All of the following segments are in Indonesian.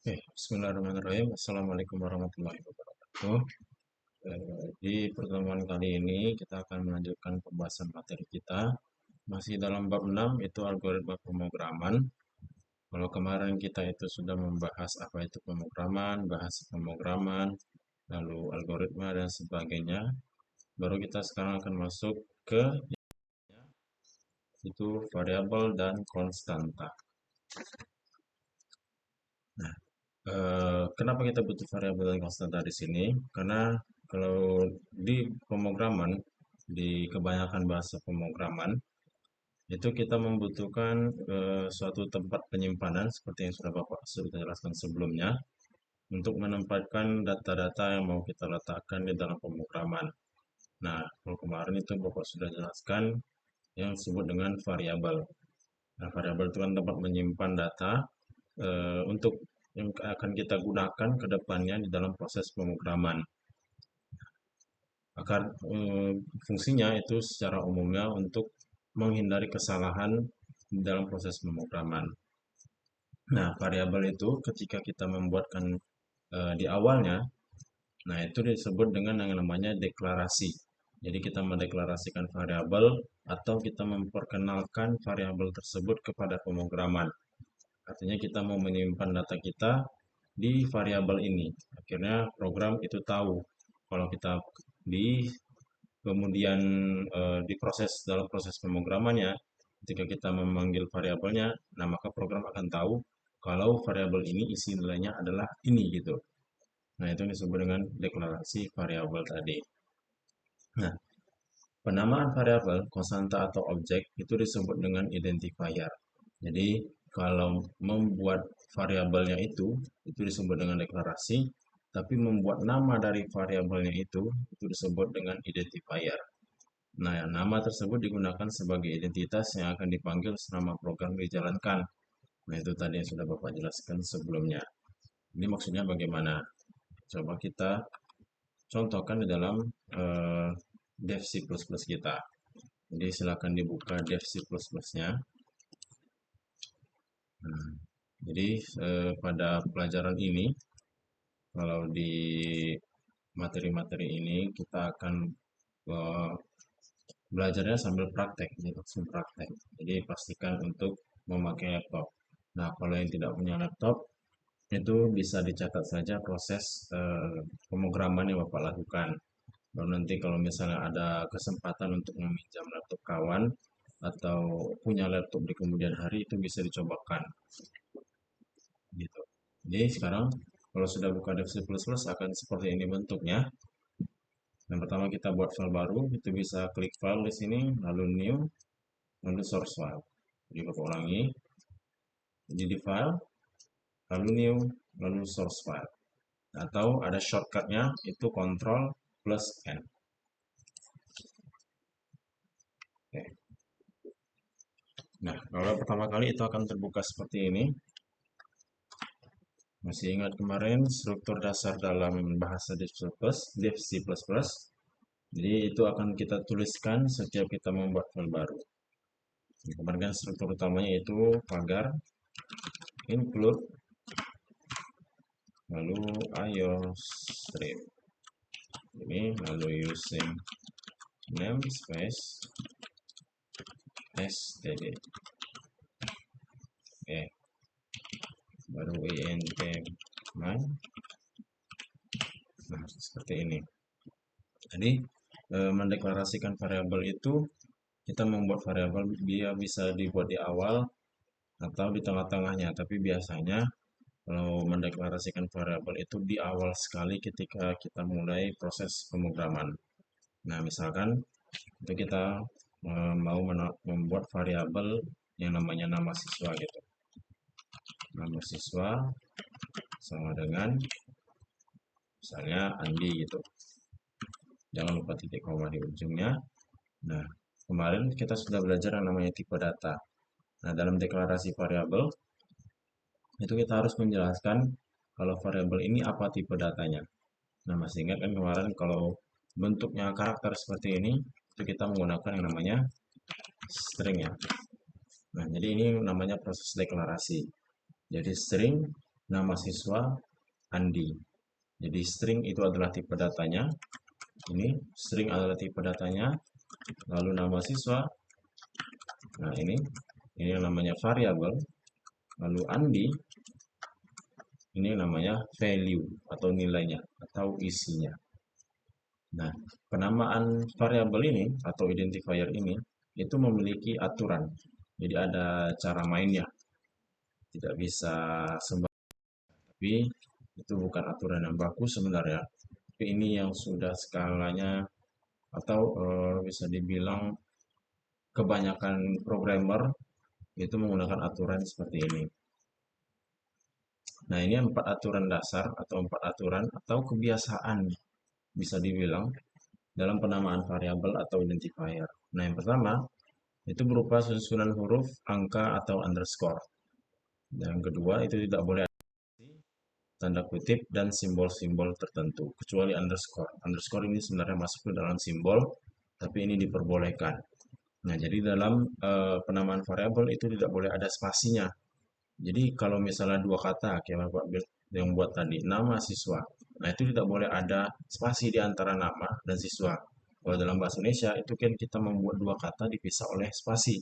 Bismillahirrahmanirrahim. Assalamualaikum warahmatullahi wabarakatuh. Di pertemuan kali ini kita akan melanjutkan pembahasan materi kita. Masih dalam bab 6 itu algoritma pemrograman. Kalau kemarin kita itu sudah membahas apa itu pemrograman, bahasa pemrograman, lalu algoritma dan sebagainya. Baru kita sekarang akan masuk ke itu variabel dan konstanta. Nah, kenapa kita butuh variabel dan konstanta di sini? Karena kalau di pemrograman, di kebanyakan bahasa pemrograman, itu kita membutuhkan suatu tempat penyimpanan seperti yang sudah Bapak sudah jelaskan sebelumnya untuk menempatkan data-data yang mau kita letakkan di dalam pemrograman. Nah, kalau kemarin itu Bapak sudah jelaskan yang disebut dengan variabel. Nah, variabel itu kan tempat menyimpan data untuk yang akan kita gunakan ke depannya di dalam proses pemrograman. Fungsinya itu secara umumnya untuk menghindari kesalahan di dalam proses pemrograman. Nah, variabel itu ketika kita membuatkan di awalnya, nah itu disebut dengan yang namanya deklarasi. Jadi kita mendeklarasikan variabel atau kita memperkenalkan variabel tersebut kepada pemrograman. Artinya kita mau menyimpan data kita di variabel ini. Akhirnya program itu tahu kalau kita di kemudian diproses dalam proses pemrogramannya, ketika kita memanggil variabelnya, nah maka program akan tahu kalau variabel ini isi nilainya adalah ini gitu. Nah, itu disebut dengan deklarasi variabel tadi. Nah, penamaan variabel, konstanta atau objek itu disebut dengan identifier. Jadi, kalau membuat variabelnya itu disebut dengan deklarasi, tapi membuat nama dari variabelnya itu disebut dengan identifier. Nah, nama tersebut digunakan sebagai identitas yang akan dipanggil selama program dijalankan. Nah, itu tadi yang sudah Bapak jelaskan sebelumnya. Ini maksudnya bagaimana? Coba kita contohkan di dalam dev C++ kita. Jadi silakan dibuka dev C++-nya. Nah, jadi pada pelajaran ini, kalau di materi-materi ini kita akan belajarnya sambil praktek, jadi langsung praktek. Jadi pastikan untuk memakai laptop. Nah, kalau yang tidak punya laptop, itu bisa dicatat saja proses pemrograman yang Bapak lakukan. Lalu nanti kalau misalnya ada kesempatan untuk meminjam laptop kawan atau punya laptop di kemudian hari itu bisa dicobakan. Gitu. Jadi sekarang kalau sudah buka Dev C++ akan seperti ini bentuknya. Yang pertama kita buat file baru, itu bisa klik file di sini, lalu new, lalu source file. Jadi Bapak ulangi. Jadi di file, lalu new, lalu source file. Atau ada shortcutnya itu Ctrl plus N. Oke. Nah, kalau pertama kali itu akan terbuka seperti ini. Masih ingat kemarin struktur dasar dalam bahasa Dev C++? Jadi itu akan kita tuliskan setiap kita membuat file baru. Kemarin kan struktur utamanya itu pagar, include, lalu IOStream. Ini lalu using namespace std. Oke. Baru int man. Nah, seperti ini. Jadi mendeklarasikan variabel itu kita membuat variabel dia bisa dibuat di awal atau di tengah-tengahnya, tapi biasanya kalau mendeklarasikan variabel itu di awal sekali ketika kita mulai proses pemrograman. Nah, misalkan itu kita mau membuat variabel yang namanya nama siswa gitu. Nama siswa sama dengan misalnya Andi gitu. Jangan lupa titik koma di ujungnya. Nah, kemarin kita sudah belajar yang namanya tipe data. Nah, dalam deklarasi variabel itu kita harus menjelaskan kalau variabel ini apa tipe datanya. Nah, masih ingat kan kemarin kalau bentuknya karakter seperti ini, itu kita menggunakan yang namanya string ya. Nah, jadi ini namanya proses deklarasi. Jadi string nama siswa Andi. Jadi string itu adalah tipe datanya. Ini string adalah tipe datanya. Lalu nama siswa. Nah, ini yang namanya variabel. Lalu Andi ini namanya value atau nilainya atau isinya. Nah, penamaan variabel ini atau identifier ini itu memiliki aturan. Jadi ada cara mainnya. Tidak bisa sembarangan. Tapi itu bukan aturan yang bagus sebenarnya. Tapi ini yang sudah skalanya atau bisa dibilang kebanyakan programmer itu menggunakan aturan seperti ini. Nah, ini 4 aturan dasar atau 4 aturan atau kebiasaan bisa dibilang dalam penamaan variabel atau identifier. Nah, yang pertama itu berupa susunan huruf, angka, atau underscore. Dan yang kedua itu tidak boleh ada tanda kutip dan simbol-simbol tertentu, kecuali underscore. Underscore ini sebenarnya masuk ke dalam simbol, tapi ini diperbolehkan. Nah, jadi dalam penamaan variabel itu tidak boleh ada spasinya. Jadi kalau misalnya dua kata, kayak Bapak yang buat tadi, nama siswa. Nah, itu tidak boleh ada spasi di antara nama dan siswa. Kalau dalam bahasa Indonesia, itu kan kita membuat dua kata dipisah oleh spasi.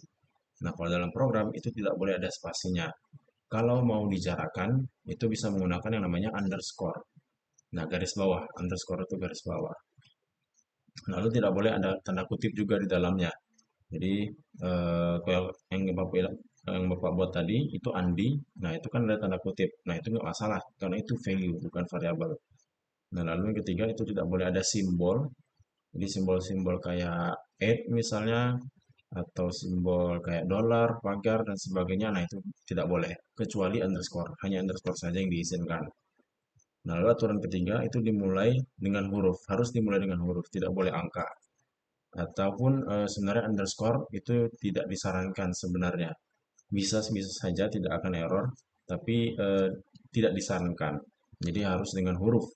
Nah, kalau dalam program, itu tidak boleh ada spasinya. Kalau mau dijarakan, itu bisa menggunakan yang namanya underscore. Nah, garis bawah. Underscore itu garis bawah. Lalu tidak boleh ada tanda kutip juga di dalamnya. Jadi kalau yang Bapak buat tadi itu Andi, nah itu kan ada tanda kutip. Nah itu nggak masalah karena itu value bukan variabel. Nah lalu yang ketiga itu tidak boleh ada simbol. Jadi simbol-simbol kayak misalnya atau simbol kayak dolar, pagar dan sebagainya. Nah itu tidak boleh kecuali underscore. Hanya underscore saja yang diizinkan. Nah lalu aturan ketiga itu dimulai dengan huruf. Harus dimulai dengan huruf, tidak boleh angka ataupun sebenarnya underscore itu tidak disarankan sebenarnya. Bisa saja tidak akan error, tapi tidak disarankan. Jadi harus dengan huruf.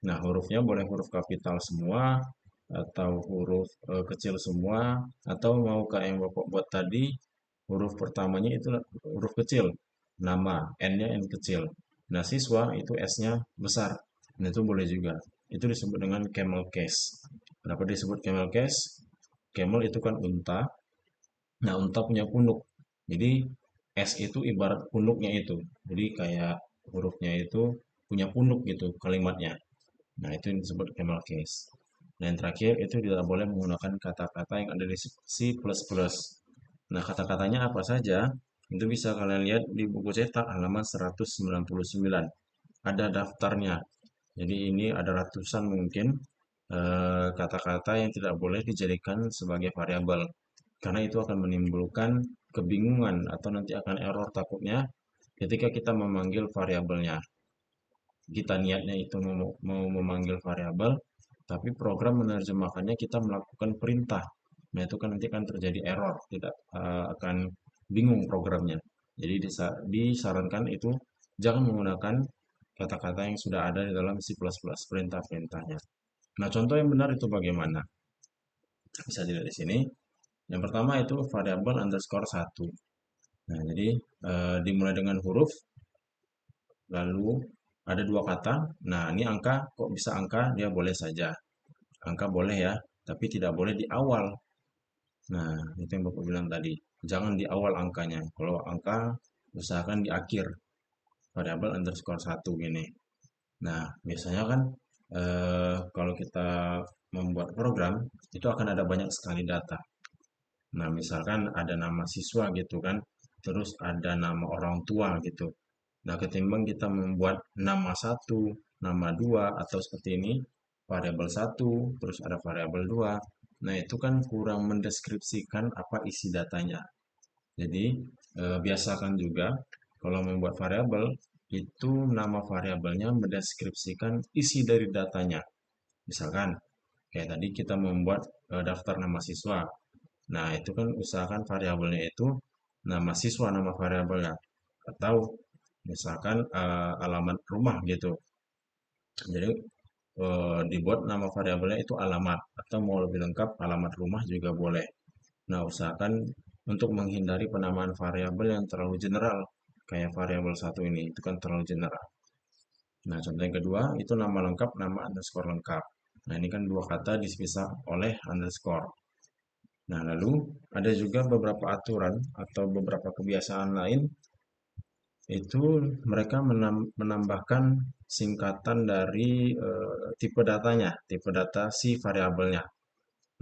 Nah, hurufnya boleh huruf kapital semua atau huruf kecil semua atau mau kayak yang Bapak buat tadi, huruf pertamanya itu huruf kecil. Nama, N-nya N kecil. Nah, siswa itu S-nya besar. Nah, itu boleh juga. Itu disebut dengan camel case. Kenapa disebut camel case? Camel itu kan unta. Nah, unta punya punuk. Jadi, S itu ibarat punuknya itu. Jadi, kayak hurufnya itu punya punuk gitu kalimatnya. Nah, itu yang disebut camel case. Nah, yang terakhir itu tidak boleh menggunakan kata-kata yang ada di C++. Nah, kata-katanya apa saja? Itu bisa kalian lihat di buku cetak halaman 199. Ada daftarnya. Jadi ini ada ratusan mungkin kata-kata yang tidak boleh dijadikan sebagai variabel. Karena itu akan menimbulkan kebingungan atau nanti akan error takutnya ketika kita memanggil variabelnya. Kita niatnya itu mau memanggil variabel, tapi program menerjemahkannya kita melakukan perintah. Nah, itu kan nanti akan terjadi error, tidak akan bingung programnya. Jadi disarankan itu jangan menggunakan kata-kata yang sudah ada di dalam C++ perintah-perintahnya. Nah, contoh yang benar itu bagaimana? Bisa dilihat di sini. Yang pertama itu variabel underscore 1. Nah, jadi dimulai dengan huruf, lalu ada dua kata. Nah, ini angka, kok bisa angka? Dia boleh saja. Angka boleh ya, tapi tidak boleh di awal. Nah, itu yang Bapak bilang tadi. Jangan di awal angkanya. Kalau angka, usahakan di akhir. Variabel underscore 1 gini. Nah, biasanya kan kalau kita membuat program, itu akan ada banyak sekali data. Nah, misalkan ada nama siswa gitu kan, terus ada nama orang tua gitu. Nah, ketimbang kita membuat nama satu, nama dua, atau seperti ini, variabel satu, terus ada variabel dua. Nah, itu kan kurang mendeskripsikan apa isi datanya. Jadi, biasakan juga kalau membuat variabel, itu nama variabelnya mendeskripsikan isi dari datanya. Misalkan, kayak tadi kita membuat daftar nama siswa. Nah, itu kan usahakan variabelnya itu nama siswa, nama variabelnya. Atau misalkan alamat rumah gitu. Jadi dibuat nama variabelnya itu alamat atau mau lebih lengkap alamat rumah juga boleh. Nah, usahakan untuk menghindari penamaan variabel yang terlalu general kayak variabel satu ini, itu kan terlalu general. Nah, contoh yang kedua itu nama lengkap, nama underscore lengkap. Nah, ini kan dua kata dipisah oleh underscore. Nah, lalu ada juga beberapa aturan atau beberapa kebiasaan lain, itu mereka menambahkan singkatan dari tipe datanya, tipe data si variabelnya.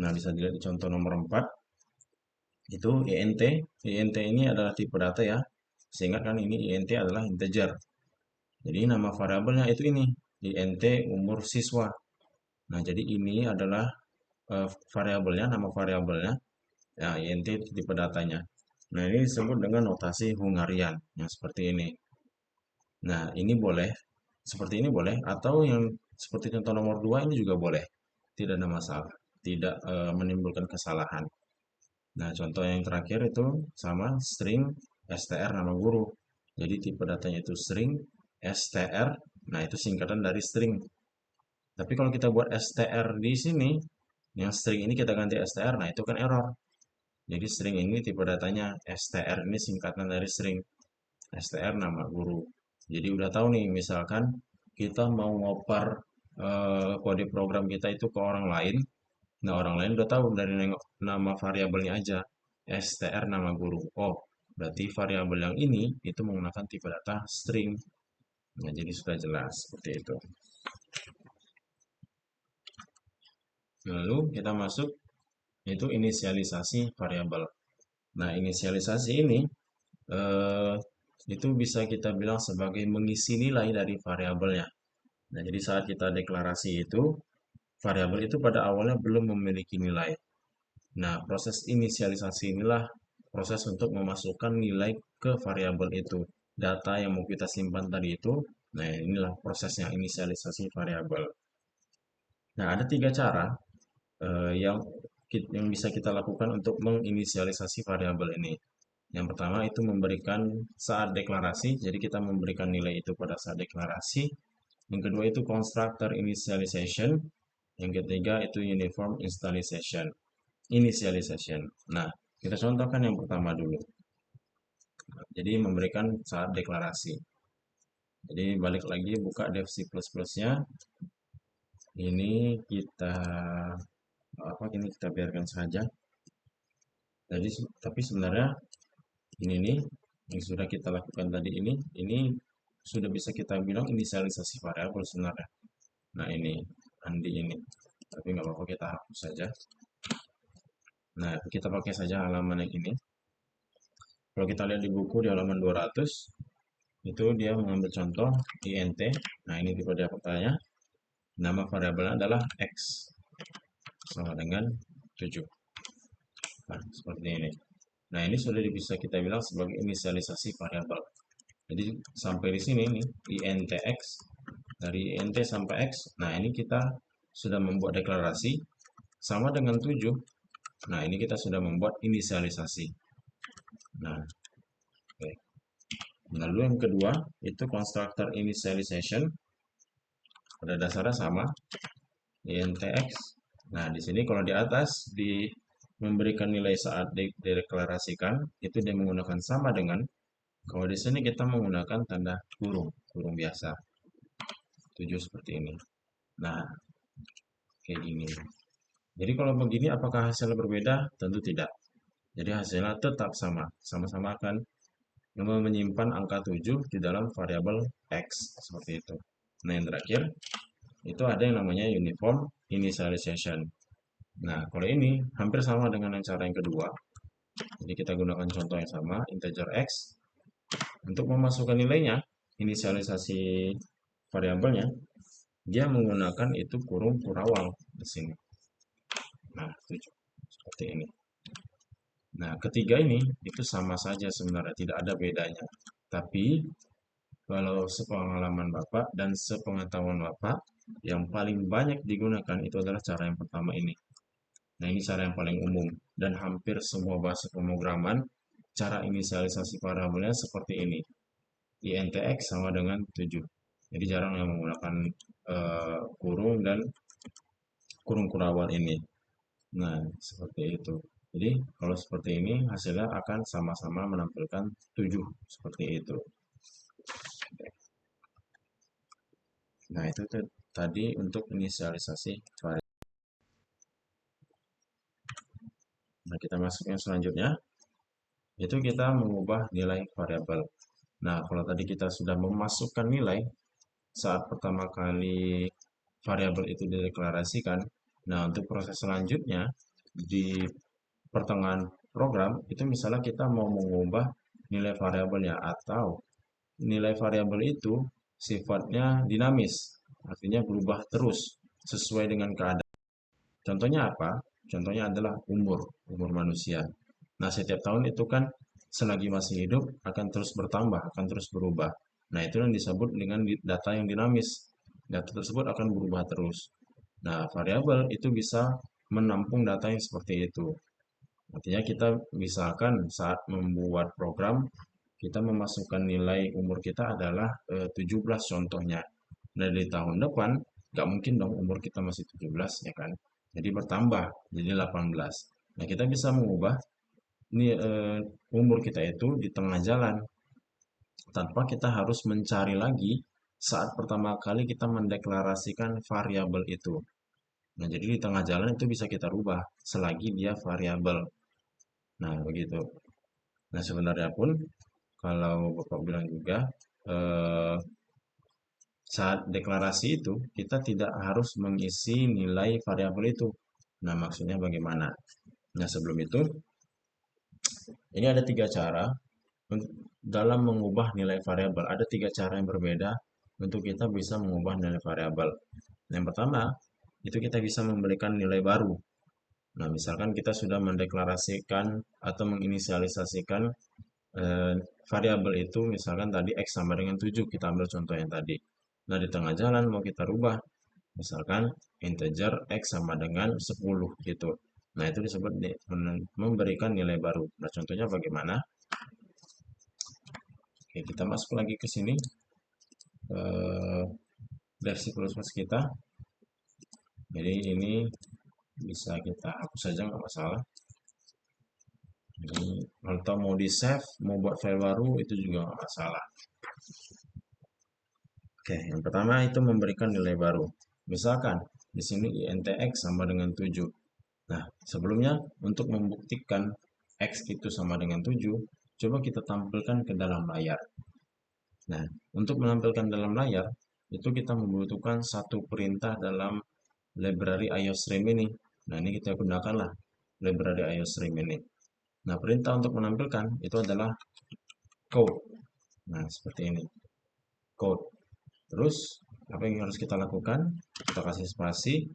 Nah, bisa dilihat di contoh nomor 4, itu int. Int ini adalah tipe data ya. Sehingga kan ini int adalah integer. Jadi nama variabelnya itu ini, int umur siswa. Nah, jadi ini adalah variabelnya, nama variabelnya. Ya, int itu tipe datanya. Nah, ini disebut dengan notasi Hungarian yang seperti ini. Nah, ini boleh, seperti ini boleh, atau yang seperti contoh nomor 2 ini juga boleh. Tidak ada masalah, tidak menimbulkan kesalahan. Nah, contoh yang terakhir itu sama string str nama guru. Jadi tipe datanya itu string str, nah itu singkatan dari string. Tapi kalau kita buat str di sini, yang string ini kita ganti str, nah itu kan error. Jadi string ini tipe datanya str ini singkatan dari string str nama guru. Jadi udah tahu nih, misalkan kita mau ngoper kode program kita itu ke orang lain. Nah, orang lain udah tahu dari nengok nama variabelnya aja, str nama guru. Oh, berarti variabel yang ini itu menggunakan tipe data string. Nah, jadi sudah jelas seperti itu. Lalu kita masuk itu inisialisasi variabel. Nah, inisialisasi ini eh, itu bisa kita bilang sebagai mengisi nilai dari variabelnya. Nah, jadi saat kita deklarasi itu, variabel itu pada awalnya belum memiliki nilai. Nah, proses inisialisasi inilah proses untuk memasukkan nilai ke variabel itu. Data yang mau kita simpan tadi itu, nah inilah prosesnya inisialisasi variabel. Nah, ada tiga cara yang bisa kita lakukan untuk menginisialisasi variabel ini. Yang pertama itu memberikan saat deklarasi, jadi kita memberikan nilai itu pada saat deklarasi. Yang kedua itu constructor initialization. Yang ketiga itu uniform initialization. Nah, kita contohkan yang pertama dulu. Jadi memberikan saat deklarasi. Jadi balik lagi buka dev C++-nya. Ini kita ini kita biarkan saja. Jadi tapi sebenarnya ini nih yang sudah kita lakukan tadi ini sudah bisa kita bilang inisialisasi variabel sebenarnya. Nah, ini Andi ini. Tapi nggak apa-apa, kita hapus saja. Nah, kita pakai saja halaman yang ini. Kalau kita lihat di buku di halaman 200, itu dia mengambil contoh int. Nah, ini tipe datanya. Nama variabelnya adalah x sama dengan 7. Nah, seperti ini. Nah, ini sudah bisa kita bilang sebagai inisialisasi variabel. Jadi sampai di sini nih int x, dari int sampai x. Nah, ini kita sudah membuat deklarasi sama dengan 7. Nah, ini kita sudah membuat inisialisasi. Nah, oke. Lalu yang kedua itu constructor initialization. Pada dasarnya sama int x. Nah, di sini kalau di atas memberikan nilai saat dideklarasikan, itu dia menggunakan sama dengan. Kalau di sini kita menggunakan tanda kurung, kurung biasa. 7 seperti ini. Nah, kayak gini. Jadi kalau begini apakah hasilnya berbeda? Tentu tidak. Jadi hasilnya tetap sama. Sama-sama akan menyimpan angka 7 di dalam variabel x. Seperti itu. Nah, yang terakhir, itu ada yang namanya uniform initialization. Nah, kalau ini hampir sama dengan yang cara yang kedua. Jadi kita gunakan contoh yang sama, integer x. Untuk memasukkan nilainya, inisialisasi variabelnya, dia menggunakan itu kurung kurawal di sini. Nah, 7. Seperti ini. Nah, ketiga ini itu sama saja sebenarnya, tidak ada bedanya. Tapi kalau sepengalaman Bapak dan sepengetahuan Bapak, yang paling banyak digunakan itu adalah cara yang pertama ini. Nah, ini cara yang paling umum dan hampir semua bahasa pemrograman cara inisialisasi variabelnya seperti ini. INTX sama dengan 7. Jadi jarang yang menggunakan kurung dan kurung kurawal ini. Nah, seperti itu. Jadi, kalau seperti ini hasilnya akan sama-sama menampilkan 7 seperti itu. Nah, itu tadi untuk inisialisasi variabel. Nah, kita masuk yang selanjutnya, itu kita mengubah nilai variabel. Nah, kalau tadi kita sudah memasukkan nilai saat pertama kali variabel itu dideklarasikan, nah untuk proses selanjutnya di pertengahan program itu misalnya kita mau mengubah nilai variabelnya atau nilai variabel itu sifatnya dinamis, artinya berubah terus sesuai dengan keadaan. Contohnya apa? Contohnya adalah umur manusia. Nah, setiap tahun itu kan selagi masih hidup akan terus bertambah, akan terus berubah. Nah, itu yang disebut dengan data yang dinamis. Data tersebut akan berubah terus. Nah, variabel itu bisa menampung data yang seperti itu. Artinya kita misalkan saat membuat program, kita memasukkan nilai umur kita adalah 17 contohnya. Nah, di tahun depan, nggak mungkin dong umur kita masih 17 ya kan. Jadi bertambah, jadi 18. Nah, kita bisa mengubah ini umur kita itu di tengah jalan tanpa kita harus mencari lagi saat pertama kali kita mendeklarasikan variabel itu. Nah, jadi di tengah jalan itu bisa kita rubah selagi dia variabel. Nah, begitu. Nah, sebenarnya pun kalau Bapak bilang juga eh, saat deklarasi itu kita tidak harus mengisi nilai variabel itu. Nah, maksudnya bagaimana? Nah, sebelum itu ini ada tiga cara dalam mengubah nilai variabel. Ada tiga cara yang berbeda untuk kita bisa mengubah nilai variabel. Yang pertama, itu kita bisa memberikan nilai baru. Nah, misalkan kita sudah mendeklarasikan atau menginisialisasikan eh, variabel itu, misalkan tadi X sama dengan 7, kita ambil contoh yang tadi. Nah, di tengah jalan mau kita rubah, misalkan integer X sama dengan 10 gitu. Nah, itu disebut memberikan nilai baru. Nah, contohnya bagaimana? Oke, kita masuk lagi ke sini, eh, versi plus kita. Jadi ini bisa kita hapus saja, nggak masalah. Jadi, atau mau di save, mau buat file baru, itu juga nggak masalah. Oke, yang pertama itu memberikan nilai baru. Misalkan di sini INTX sama dengan 7. Nah, sebelumnya untuk membuktikan X itu sama dengan 7, coba kita tampilkan ke dalam layar. Nah, untuk menampilkan dalam layar, itu kita membutuhkan satu perintah dalam library IOStream ini. Nah, ini kita gunakanlah library IOStream ini. Nah, perintah untuk menampilkan itu adalah code. Nah, seperti ini. Code. Terus, apa yang harus kita lakukan? Kita kasih spasi,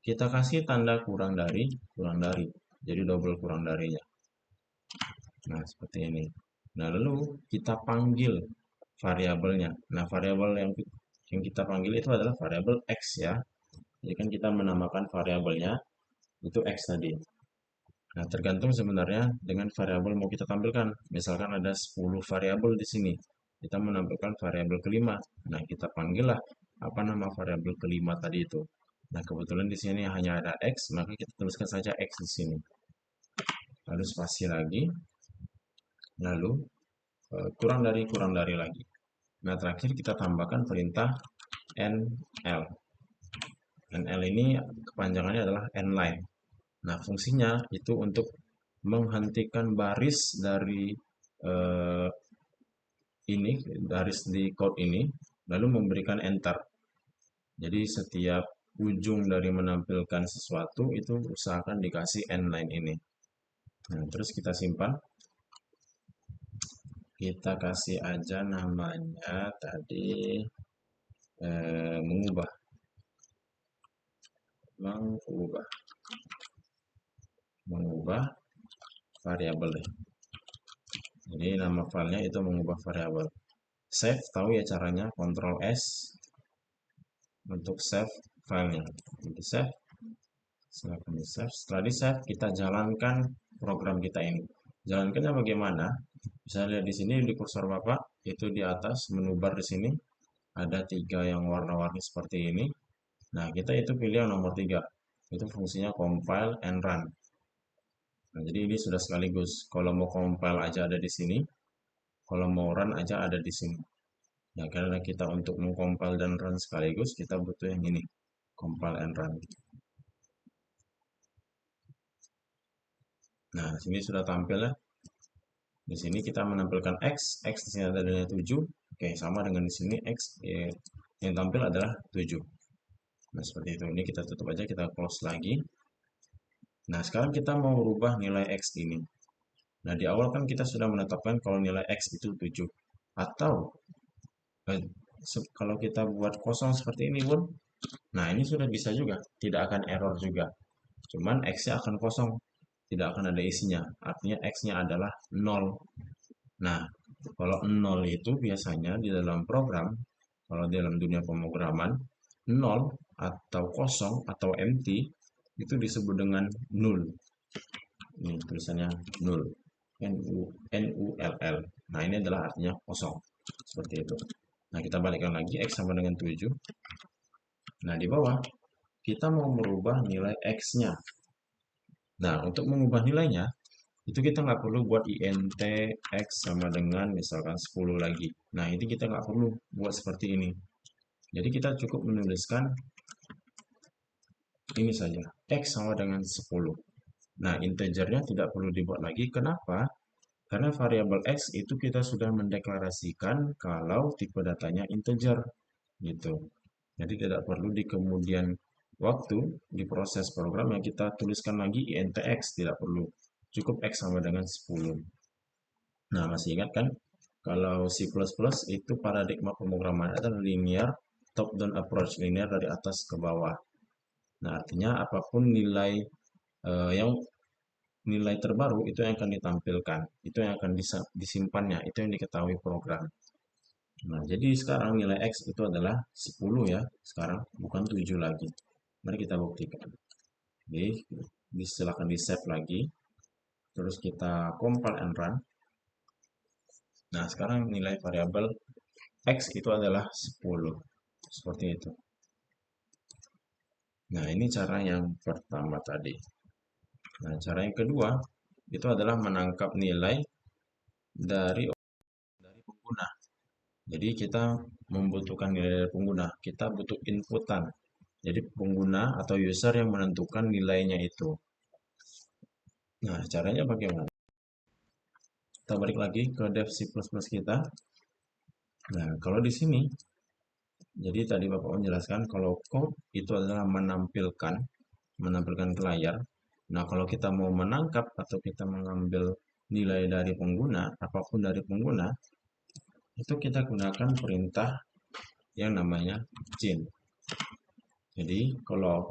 kita kasih tanda kurang dari. Jadi double kurang darinya. Nah, seperti ini. Nah, lalu kita panggil variabelnya. Nah, variabel yang kita panggil itu adalah variabel X ya. Jadi kan kita menamakan variabelnya itu X tadi. Nah, tergantung sebenarnya dengan variabel mau kita tampilkan. Misalkan ada 10 variabel di sini. Kita menampilkan variabel kelima. Nah, kita panggillah apa nama variabel kelima tadi itu. Nah, kebetulan di sini hanya ada X, maka kita tuliskan saja X di sini. Lalu spasi lagi, lalu kurang dari lagi. Nah, terakhir kita tambahkan perintah NL. NL ini kepanjangannya adalah nline. Nah, fungsinya itu untuk menghentikan baris dari eh, ini, baris di code ini, lalu memberikan enter. Jadi setiap ujung dari menampilkan sesuatu itu usahakan dikasih nline ini. Nah, terus kita simpan. Kita kasih aja namanya tadi mengubah. Mengubah variabel deh. Jadi nama filenya itu mengubah variabel. Save, tahu ya caranya, Ctrl S untuk save filenya. Jadi save, setelah di save kita jalankan program kita ini. Jalankannya bagaimana? Bisa lihat di sini di kursor Bapak, itu di atas menu bar di sini ada 3 yang warna-warni seperti ini. Nah, kita itu pilih yang nomor 3. Itu fungsinya compile and run. Nah, jadi ini sudah sekaligus. Kalau mau compile aja ada di sini, kalau mau run aja ada di sini. Nah, karena kita untuk mengcompile dan run sekaligus, kita butuh yang ini, compile and run. Nah, sini sudah tampil ya. Di sini kita menampilkan X, X di sini ada nilai 7. Oke, sama dengan di sini X yang tampil adalah 7. Nah, seperti itu. Ini kita tutup aja, kita close lagi. Nah, sekarang kita mau rubah nilai X ini. Nah, di awal kan kita sudah menetapkan kalau nilai X itu 7. Atau eh, kalau kita buat kosong seperti ini pun, nah ini sudah bisa juga. Tidak akan error juga. Cuman X-nya akan kosong. Tidak akan ada isinya. Artinya X-nya adalah 0. Nah, kalau 0 itu biasanya di dalam program, kalau di dalam dunia pemrograman, 0 atau kosong atau empty itu disebut dengan null. Ini tulisannya null. N-U-L-L. Nah, ini adalah artinya kosong. Seperti itu. Nah, kita balikkan lagi X sama dengan 7. Nah, di bawah kita mau merubah nilai X-nya. Nah, untuk mengubah nilainya, itu kita nggak perlu buat int x sama dengan misalkan 10 lagi. Nah, ini kita nggak perlu buat seperti ini. Jadi kita cukup menuliskan ini saja, x sama dengan 10. Nah, integernya tidak perlu dibuat lagi. Kenapa? Karena variabel x itu kita sudah mendeklarasikan kalau tipe datanya integer. Gitu. Jadi tidak perlu di kemudian waktu di proses program yang kita tuliskan lagi int x, tidak perlu. Cukup x sama dengan 10. Nah, masih ingat kan? Kalau C++ itu paradigma pemrograman adalah linear top-down approach, linear dari atas ke bawah. Nah, artinya apapun nilai yang nilai terbaru itu yang akan ditampilkan, itu yang akan disimpannya, itu yang diketahui program. Nah, jadi sekarang nilai X itu adalah 10 ya, sekarang bukan 7 lagi. Mari kita buktikan. Jadi, silakan di save lagi, terus kita compile and run. Nah, sekarang nilai variabel X itu adalah 10. Seperti itu. Nah, ini cara yang pertama tadi. Nah, cara yang kedua itu adalah menangkap nilai dari pengguna. Jadi kita membutuhkan nilai dari pengguna. Kita butuh inputan. Jadi pengguna atau user yang menentukan nilainya itu. Nah, caranya bagaimana? Kita balik lagi ke dev C++ kita. Nah, kalau di sini, jadi tadi Bapak menjelaskan kalau code itu adalah menampilkan ke layar. Nah, kalau kita mau menangkap atau kita mengambil nilai dari pengguna, apapun dari pengguna, itu kita gunakan perintah yang namanya chain. Jadi, kalau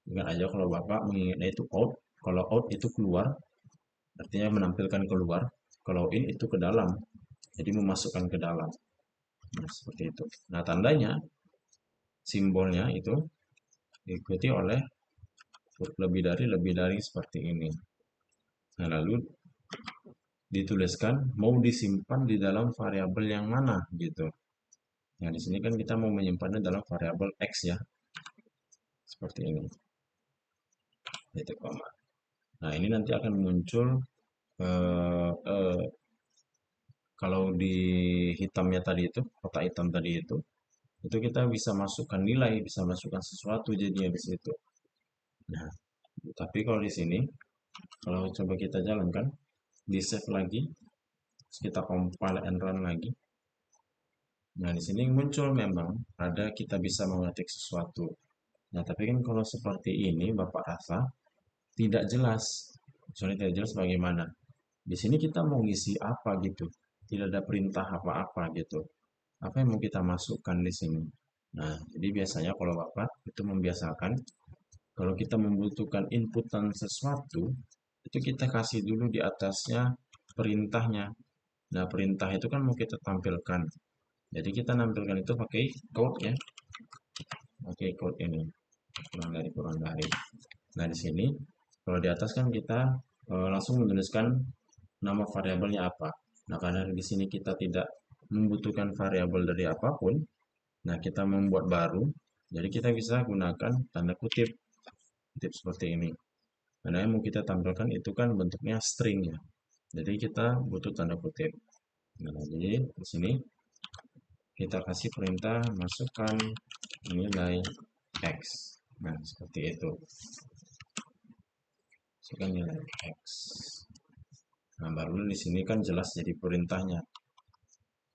ingat aja kalau Bapak mengingatnya itu out, kalau out itu keluar, artinya menampilkan keluar. Kalau in itu ke dalam, jadi memasukkan ke dalam. Nah, seperti itu. Nah, tandanya, simbolnya itu diikuti oleh lebih dari seperti ini. Nah, lalu dituliskan mau disimpan di dalam variabel yang mana gitu. Nah, di sini kan kita mau menyimpannya dalam variabel x ya. Seperti ini. Titik koma. Nah, ini nanti akan muncul eh, eh, kalau di hitamnya tadi itu, kotak hitam tadi itu kita bisa masukkan nilai, bisa masukkan sesuatu jadinya di situ. Nah, tapi kalau di sini, kalau coba kita jalankan, di save lagi, kita compile and run lagi. Nah, di sini muncul memang ada kita bisa mengetik sesuatu. Nah, tapi kan kalau seperti ini, Bapak rasa tidak jelas. Soalnya tidak jelas bagaimana. Di sini kita mau ngisi apa gitu. Tidak ada perintah apa-apa gitu. Apa yang mau kita masukkan di sini. Nah, jadi biasanya kalau Bapak itu membiasakan kalau kita membutuhkan inputan sesuatu, itu kita kasih dulu di atasnya perintahnya. Nah, perintah itu kan mau kita tampilkan. Jadi kita nampilkan itu pakai code ya. Pakai code ini. Kurang dari. Nah, di sini kalau di atas kan kita langsung menuliskan nama variabelnya apa. Nah, karena di sini kita tidak membutuhkan variabel dari apapun, nah kita membuat baru, jadi kita bisa gunakan tanda kutip, kutip seperti ini. Karena yang mau kita tampilkan itu kan bentuknya string ya. Jadi kita butuh tanda kutip. Nah, jadi di sini kita kasih perintah masukkan nilai X. Nah, seperti itu. Masukkan nilai X. Nah, baru di sini kan jelas jadi perintahnya.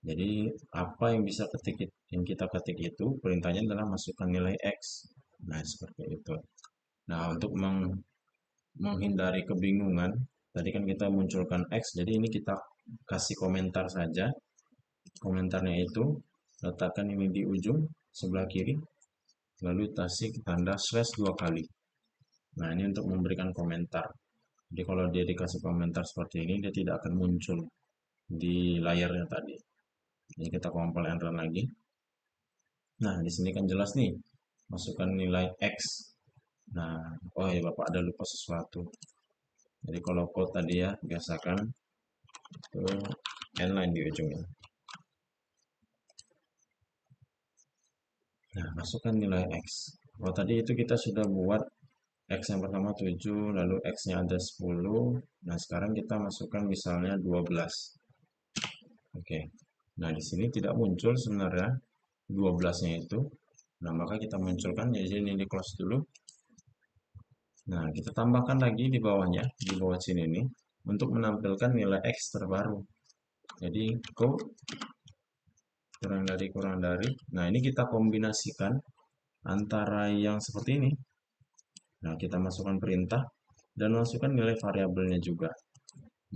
Jadi, apa yang kita ketik itu, perintahnya adalah masukkan nilai X. Nah, seperti itu. Nah, untuk menghindari kebingungan, tadi kan kita munculkan X, jadi ini kita kasih komentar saja. Komentarnya itu letakkan ini di ujung sebelah kiri, lalu kasih tanda slash 2 kali. Nah, ini untuk memberikan komentar. Jadi kalau dia dikasih komentar seperti ini, dia tidak akan muncul di layarnya tadi. Jadi kita compile and run lagi. Nah, di sini kan jelas nih, masukkan nilai X. Nah, oh ya Bapak ada lupa sesuatu. Jadi kalau code tadi ya, biasakan itu inline di ujungnya. Nah, masukkan nilai X. Kalau tadi itu kita sudah buat X yang pertama 7, lalu X-nya ada 10. Nah, sekarang kita masukkan misalnya 12. Oke. Nah, di sini tidak muncul sebenarnya 12-nya itu. Nah, maka kita munculkan, jadi ini di close dulu. Nah, kita tambahkan lagi di bawahnya, di bawah sini nih, untuk menampilkan nilai X terbaru. Jadi, code kurang dari. Nah, ini kita kombinasikan antara yang seperti ini. Nah, kita masukkan perintah dan masukkan nilai variabelnya juga.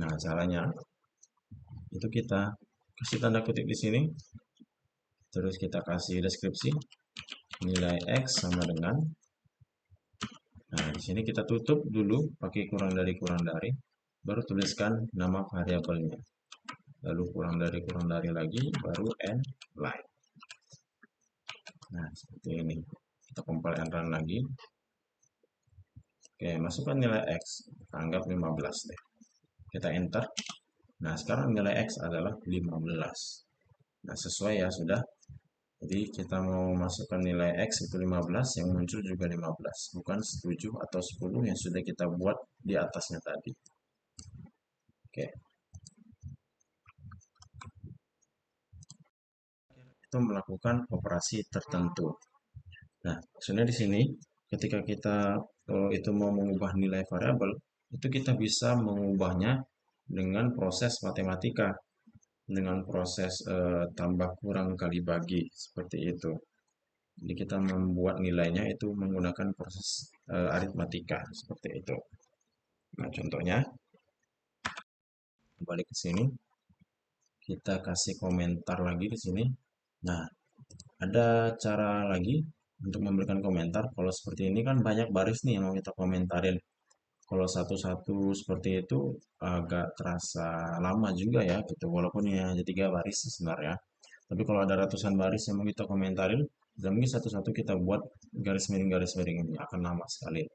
Nah, caranya itu kita kasih tanda kutip di sini, terus kita kasih deskripsi nilai X sama dengan. Nah, di sini kita tutup dulu pakai kurang dari, baru tuliskan nama variabelnya. Lalu kurang dari lagi, baru end line. Nah, seperti ini. Kita compile and run lagi. Oke, masukkan nilai X. Kita anggap 15 deh. Kita enter. Nah, sekarang nilai X adalah 15. Nah, sesuai ya, sudah. Jadi, kita mau masukkan nilai X itu 15, yang muncul juga 15. Bukan 7 atau 10 yang sudah kita buat di atasnya tadi. Oke. Itu melakukan operasi tertentu. Nah, maksudnya di sini ketika kita itu mau mengubah nilai variabel, itu kita bisa mengubahnya dengan proses matematika, dengan proses tambah kurang kali bagi seperti itu. Jadi kita membuat nilainya itu menggunakan proses aritmatika seperti itu. Nah, contohnya kembali ke sini, kita kasih komentar lagi di sini. Nah, ada cara lagi untuk memberikan komentar. Kalau seperti ini kan banyak baris nih yang mau kita komentarin. Kalau satu-satu seperti itu agak terasa lama juga ya gitu. Walaupun ya hanya 3 baris sebenarnya. Tapi kalau ada ratusan baris yang mau kita komentarin, dan mungkin satu-satu kita buat garis miring ini akan lama sekali.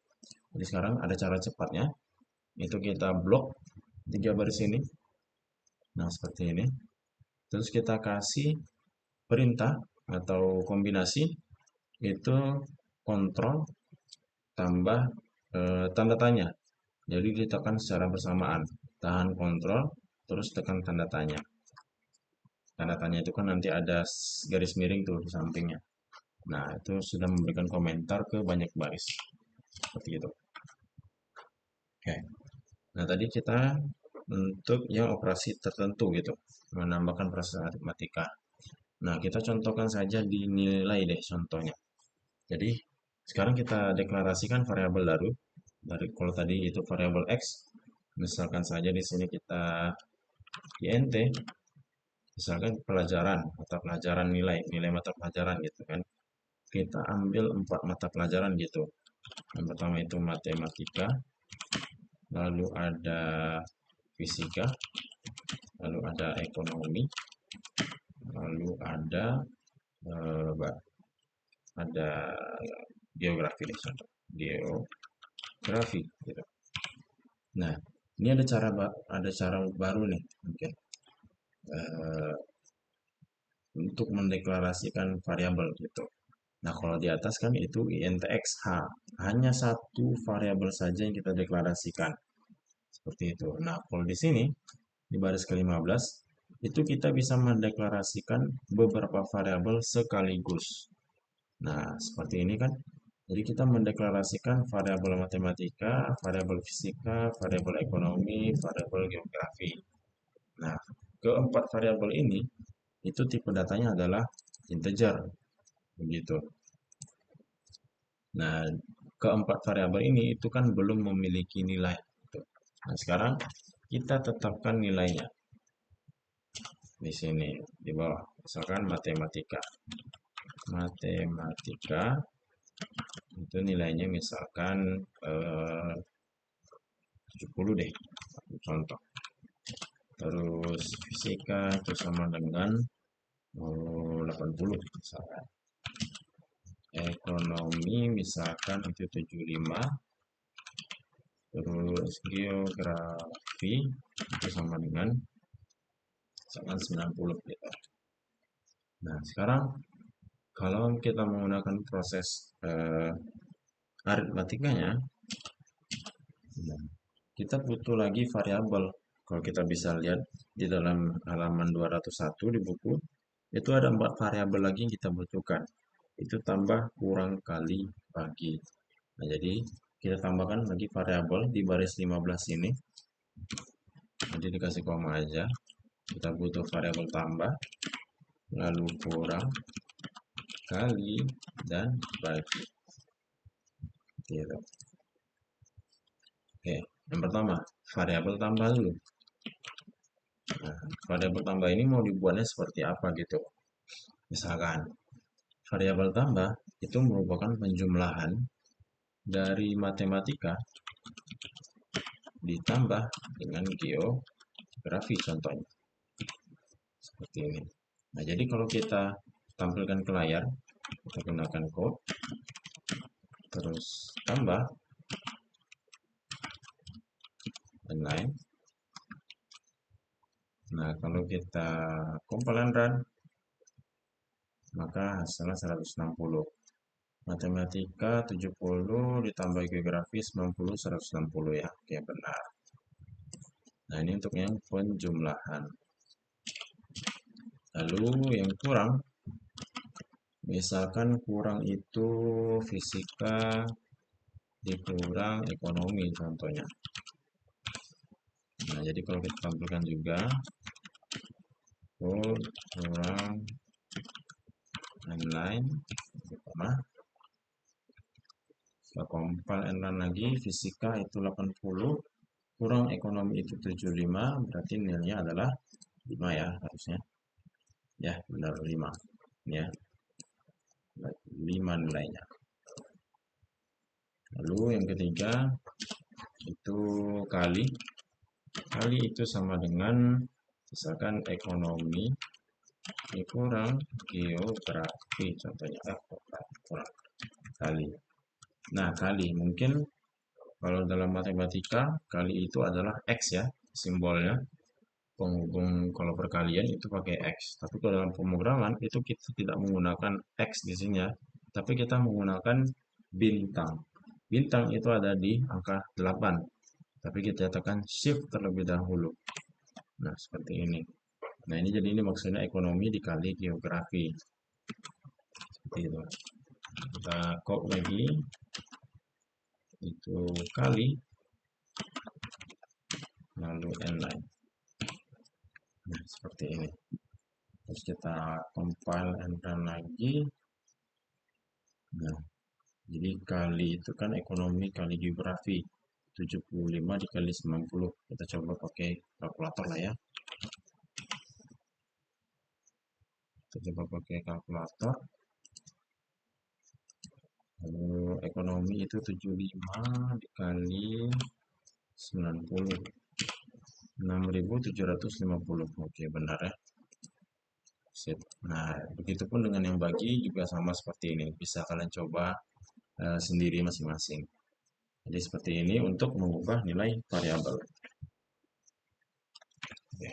Jadi sekarang ada cara cepatnya. Itu kita blok 3 baris ini. Nah seperti ini. Terus kita kasih perintah atau kombinasi itu kontrol tambah tanda tanya. Jadi ditekan secara bersamaan. Tahan kontrol, terus tekan tanda tanya. Tanda tanya itu kan nanti ada garis miring tuh di sampingnya. Nah, itu sudah memberikan komentar ke banyak baris. Seperti itu. Oke. Nah, tadi kita untuk yang operasi tertentu gitu. Menambahkan proses aritmatika. Nah, kita contohkan saja di nilai deh contohnya. Jadi, sekarang kita deklarasikan variabel baru. Dari kalau tadi itu variabel X, misalkan saja di sini kita int, misalkan pelajaran, mata pelajaran nilai mata pelajaran gitu kan. Kita ambil 4 mata pelajaran gitu. Yang pertama itu matematika, lalu ada fisika, lalu ada ekonomi, lalu ada geografi deh contoh. Geografi gitu. Nah, ini ada cara baru nih mungkin eh, untuk mendeklarasikan variabel gitu. Nah, kalau di atas kan itu intx h, hanya satu variabel saja yang kita deklarasikan seperti itu. Nah, kalau di sini di baris ke-15 itu kita bisa mendeklarasikan beberapa variabel sekaligus. Nah, seperti ini kan. Jadi kita mendeklarasikan variabel matematika, variabel fisika, variabel ekonomi, variabel geografi. Nah, keempat variabel ini itu tipe datanya adalah integer, begitu. Nah, keempat variabel ini itu kan belum memiliki nilai. Nah, sekarang kita tetapkan nilainya di sini di bawah. Misalkan matematika. Matematika itu nilainya misalkan 70 deh. Contoh. Terus fisika itu sama dengan 80 misalkan. Ekonomi misalkan itu 75. Terus geografi itu sama dengan misalkan 90 gitu. Nah, sekarang kalau kita menggunakan proses aritmatikanya, nah, kita butuh lagi variabel. Kalau kita bisa lihat di dalam halaman 201 di buku, itu ada 4 variabel lagi yang kita butuhkan. Itu tambah kurang kali bagi. Nah, jadi kita tambahkan lagi variabel di baris 15 ini. Jadi dikasih koma aja. Kita butuh variabel tambah, lalu kurang, kali, dan bagi. Gitu. Oke, yang pertama, variabel tambah dulu. Nah, variabel tambah ini mau dibuatnya seperti apa gitu. Misalkan, variabel tambah itu merupakan penjumlahan dari matematika ditambah dengan geografi contohnya. Seperti ini. Nah, jadi kalau kita tampilkan ke layar, kita gunakan code, terus tambah, dan lain. Nah, kalau kita compile and run, maka hasilnya 160. Matematika 70 ditambah geografi 90, 160 ya. Oke, benar. Nah, ini untuk yang penjumlahan. Lalu yang kurang, misalkan kurang itu fisika dikurang ekonomi contohnya. Nah, jadi kalau kita tampilkan juga kurang inline, kita compile and run lagi. Fisika itu 80 kurang ekonomi itu 75, berarti nilainya adalah 5 ya harusnya. Ya, benar 5. Ya. 5 nilainya. Lalu yang ketiga itu kali. Kali itu sama dengan misalkan ekonomi kurang geografi contohnya kurang kali. Nah, kali mungkin kalau dalam matematika kali itu adalah X ya simbolnya. Penghubung kalau perkalian itu pakai X. Tapi kalau dalam pemrograman itu kita tidak menggunakan X di sini ya, tapi kita menggunakan bintang. Bintang itu ada di angka 8. Tapi kita tekan shift terlebih dahulu. Nah, seperti ini. Nah, ini jadi ini maksudnya ekonomi dikali geografi. Seperti itu. Kita copy lagi. Itu kali. Lalu n-line. Nah, seperti ini. Terus kita compile and run lagi. Nah, jadi kali itu kan ekonomi kali geografi. 75 dikali 90. Kita coba pakai kalkulator lah ya. Kita coba pakai kalkulator. Lalu ekonomi itu 75 dikali 90. 6.750. Oke, benar ya. Sip. Nah, begitupun dengan yang bagi juga sama seperti ini. Bisa kalian coba sendiri masing-masing. Jadi seperti ini untuk mengubah nilai variabel. Oke.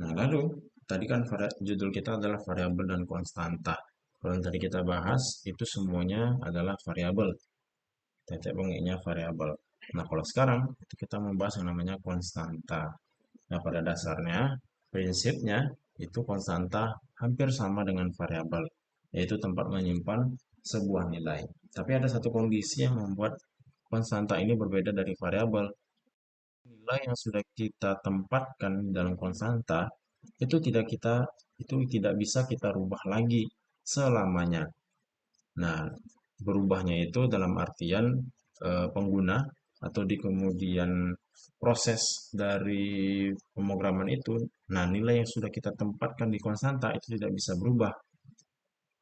Nah, lalu tadi kan judul kita adalah variabel dan konstanta. Kalau yang tadi kita bahas itu semuanya adalah variabel. Tetek bengeknya variabel. Nah, kalau sekarang itu kita membahas yang namanya konstanta. Nah, pada dasarnya, prinsipnya itu konstanta hampir sama dengan variabel, yaitu tempat menyimpan sebuah nilai. Tapi ada satu kondisi yang membuat konstanta ini berbeda dari variabel. Nilai yang sudah kita tempatkan dalam konstanta itu tidak bisa kita rubah lagi selamanya. Nah, berubahnya itu dalam artian pengguna atau di kemudian proses dari pemrograman itu, nah nilai yang sudah kita tempatkan di konstanta itu tidak bisa berubah.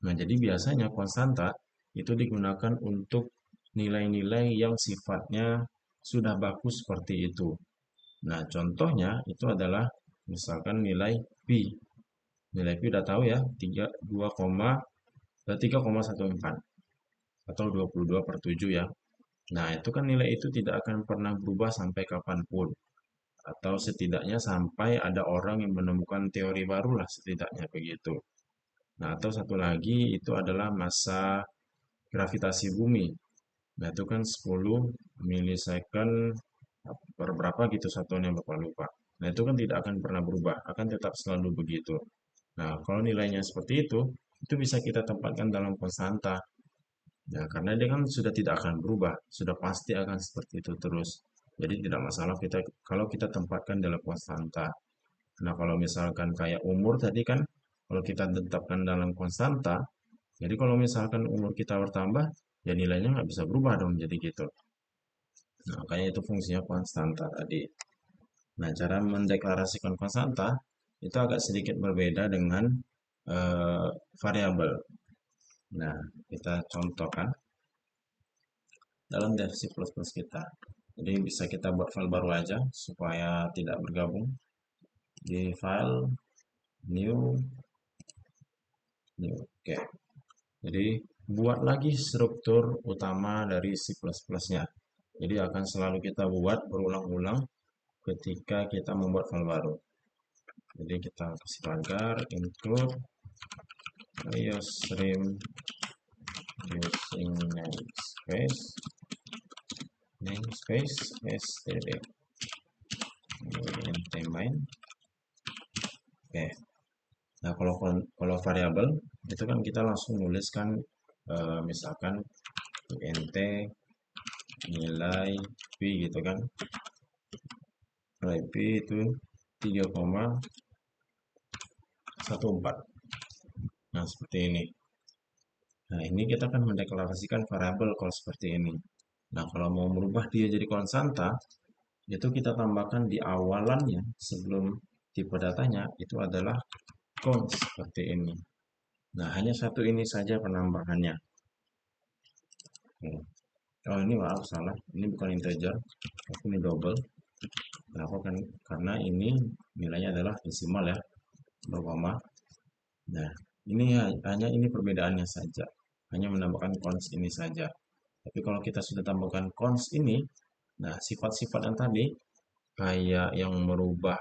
Nah, jadi biasanya konstanta itu digunakan untuk nilai-nilai yang sifatnya sudah baku seperti itu. Nah, contohnya itu adalah misalkan nilai pi. Nilai pi udah tahu ya, 3,14 atau 22 per 7 ya. Nah, itu kan nilai itu tidak akan pernah berubah sampai kapanpun. Atau setidaknya sampai ada orang yang menemukan teori baru lah setidaknya begitu. Nah, atau satu lagi itu adalah massa gravitasi bumi. Nah, itu kan 10 milisecond per berapa gitu satuannya Bapak lupa. Nah, itu kan tidak akan pernah berubah, akan tetap selalu begitu. Nah, kalau nilainya seperti itu bisa kita tempatkan dalam konstanta. Ya, karena dia kan sudah tidak akan berubah, sudah pasti akan seperti itu terus. Jadi tidak masalah kita kalau kita tempatkan dalam konstanta. Nah, kalau misalkan kayak umur tadi kan, kalau kita tetapkan dalam konstanta, jadi kalau misalkan umur kita bertambah, ya nilainya nggak bisa berubah dong, jadi gitu. Nah, makanya itu fungsinya konstanta tadi. Nah, cara mendeklarasikan konstanta itu agak sedikit berbeda dengan variabel. Nah, kita contohkan dalam dev C++ kita. Jadi bisa kita buat file baru aja supaya tidak bergabung. Di file new new. Oke. Jadi buat lagi struktur utama dari C++-nya. Jadi akan selalu kita buat berulang-ulang ketika kita membuat file baru. Jadi kita kasih pagar include iostream using namespace std int main. Oke. Nah, kalau variabel itu kan kita langsung nuliskan misalkan int nilai p gitu kan. Nilai p itu 3,14. Nah, seperti ini. Nah, ini kita akan mendeklarasikan variabel kalau seperti ini. Nah, kalau mau merubah dia jadi konstanta, itu kita tambahkan di awalannya sebelum tipe datanya itu adalah const seperti ini. Nah, hanya satu ini saja penambahannya. Oh, ini maaf salah. Ini bukan integer, tapi ini double. Kenapa kan? Karena ini nilainya adalah desimal ya, berkoma. Nah, ini hanya ini perbedaannya saja. Hanya menambahkan const ini saja. Tapi kalau kita sudah tambahkan const ini, nah sifat-sifat yang tadi kayak yang merubah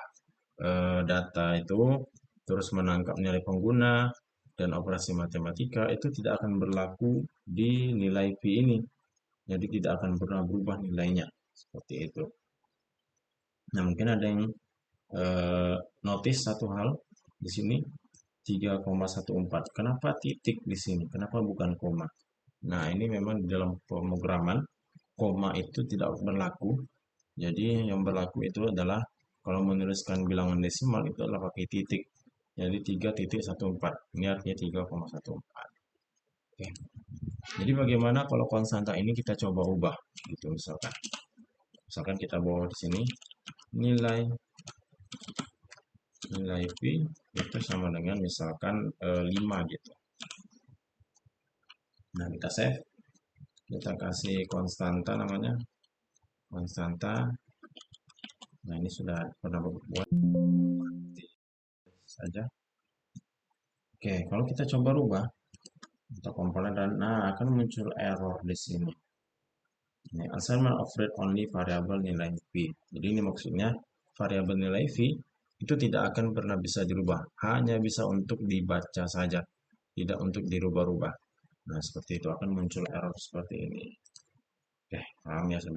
data itu, terus menangkap nilai pengguna dan operasi matematika itu tidak akan berlaku di nilai P ini. Jadi tidak akan pernah berubah nilainya seperti itu. Nah, mungkin ada yang notice satu hal di sini 3,14. Kenapa titik di sini? Kenapa bukan koma? Nah, ini memang di dalam pemrograman koma itu tidak berlaku. Jadi yang berlaku itu adalah kalau menuliskan bilangan desimal itu adalah pakai titik. Jadi 3,14. Ini artinya 3,14. Oke. Jadi bagaimana kalau konstanta ini kita coba ubah gitu misalkan. Misalkan kita bawa di sini nilai P itu sama dengan misalkan 5 gitu. Nah, kita save. Kita kasih konstanta namanya. Konstanta. Nah, ini sudah pernah buat saja. Oke, kalau kita coba rubah untuk komponen dan nah akan muncul error di sini. Ini assignment of read only variable nilai v. Jadi ini maksudnya variabel nilai v itu tidak akan pernah bisa dirubah, hanya bisa untuk dibaca saja, tidak untuk dirubah-rubah. Nah, seperti itu akan muncul error seperti ini. Oke, paham ya sampai